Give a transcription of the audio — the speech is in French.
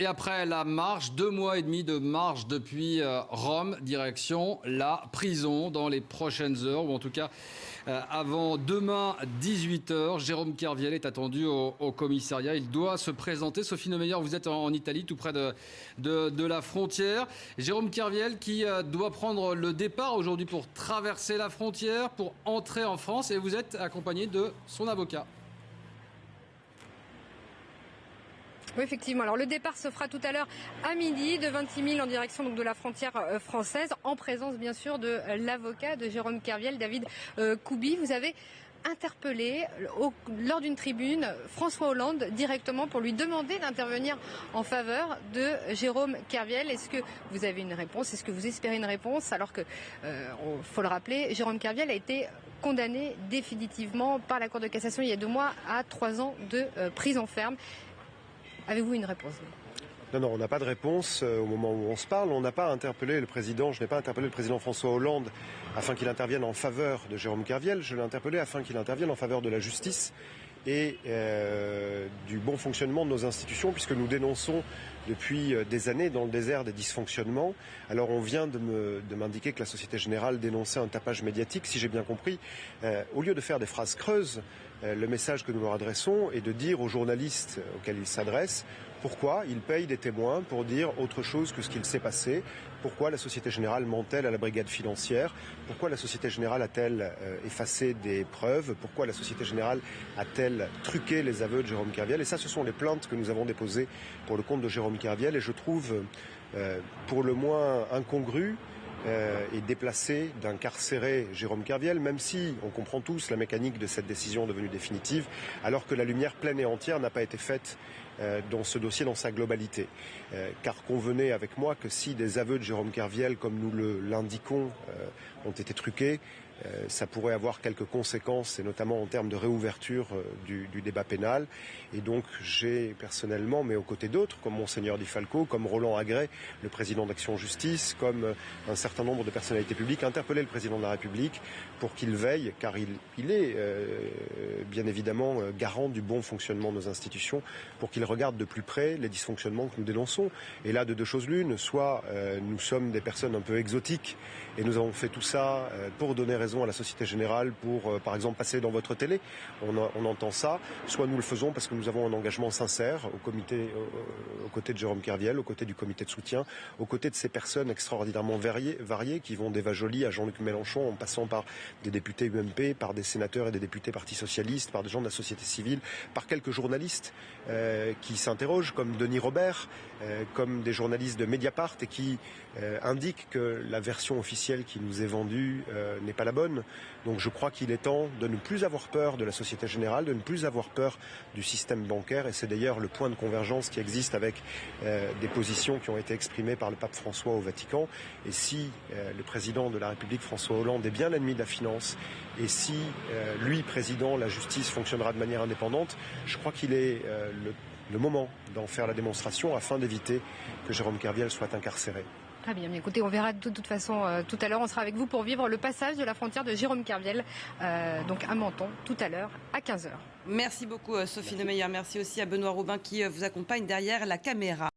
Et après la marche, 2 mois et demi de marche depuis Rome, direction la prison dans les prochaines heures, ou en tout cas avant demain 18h. Jérôme Kerviel est attendu au commissariat. Il doit se présenter. Sophie Neumeyer, vous êtes en Italie, tout près de la frontière. Jérôme Kerviel qui doit prendre le départ aujourd'hui pour traverser la frontière, pour entrer en France. Et vous êtes accompagné de son avocat. Oui, effectivement. Alors, le départ se fera tout à l'heure à midi de 26 000 en direction donc, de la frontière française, en présence bien sûr de l'avocat de Jérôme Kerviel, David Koubi. Vous avez interpellé lors d'une tribune François Hollande directement pour lui demander d'intervenir en faveur de Jérôme Kerviel. Est-ce que vous avez une réponse? Est-ce que vous espérez une réponse? Alors que, faut le rappeler, Jérôme Kerviel a été condamné définitivement par la Cour de cassation il y a 2 mois à 3 ans de prison ferme. Avez-vous une réponse? Non, on n'a pas de réponse au moment où on se parle. On n'a pas interpellé le président, je n'ai pas interpellé le président François Hollande afin qu'il intervienne en faveur de Jérôme Kerviel. Je l'ai interpellé afin qu'il intervienne en faveur de la justice et du bon fonctionnement de nos institutions, puisque nous dénonçons depuis des années dans le désert des dysfonctionnements. Alors on vient de m'indiquer que la Société Générale dénonçait un tapage médiatique, si j'ai bien compris. Au lieu de faire des phrases creuses, le message que nous leur adressons est de dire aux journalistes auxquels ils s'adressent pourquoi ils payent des témoins pour dire autre chose que ce qu'il s'est passé, pourquoi la Société Générale ment-elle à la brigade financière, pourquoi la Société Générale a-t-elle effacé des preuves, pourquoi la Société Générale a-t-elle truqué les aveux de Jérôme Kerviel. Et ça, ce sont les plaintes que nous avons déposées pour le compte de Jérôme Kerviel, et je trouve pour le moins incongru et déplacé d'incarcérer Jérôme Kerviel, même si on comprend tous la mécanique de cette décision devenue définitive, alors que la lumière pleine et entière n'a pas été faite dans ce dossier dans sa globalité. Car convenez avec moi que si des aveux de Jérôme Kerviel, comme nous l'indiquons, ont été truqués, ça pourrait avoir quelques conséquences, et notamment en termes de réouverture du débat pénal. Et donc j'ai personnellement, mais aux côtés d'autres, comme Monseigneur Di Falco, comme Roland Agré, le président d'Action Justice, comme un certain nombre de personnalités publiques, interpellé le président de la République pour qu'il veille, car il est bien évidemment garant du bon fonctionnement de nos institutions, pour qu'il regarde de plus près les dysfonctionnements que nous dénonçons. Et là, de 2 choses l'une, soit nous sommes des personnes un peu exotiques, et nous avons fait tout ça pour donner raison à la Société Générale, pour par exemple passer dans votre télé, on entend ça, soit nous le faisons parce que nous avons un engagement sincère aux côtés de Jérôme Kerviel, aux côtés du comité de soutien, aux côtés de ces personnes extraordinairement variées qui vont d'Eva Joly à Jean-Luc Mélenchon, en passant par des députés UMP, par des sénateurs et des députés Parti Socialiste, par des gens de la société civile, par quelques journalistes qui s'interrogent, comme Denis Robert, comme des journalistes de Mediapart, et qui indiquent que la version officielle qui nous est vendue n'est pas la bonne. Donc je crois qu'il est temps de ne plus avoir peur de la Société Générale, de ne plus avoir peur du système bancaire, et c'est d'ailleurs le point de convergence qui existe avec des positions qui ont été exprimées par le pape François au Vatican. Et si le président de la République, François Hollande, est bien l'ennemi de la finance, et si lui, président, la justice fonctionnera de manière indépendante, je crois qu'il est le moment d'en faire la démonstration afin d'éviter que Jérôme Kerviel soit incarcéré. Très bien, écoutez, on verra de toute façon tout à l'heure. On sera avec vous pour vivre le passage de la frontière de Jérôme Kerviel, donc à Menton, tout à l'heure à 15h. Merci beaucoup Sophie Neumeyer. Merci aussi à Benoît Robin qui vous accompagne derrière la caméra.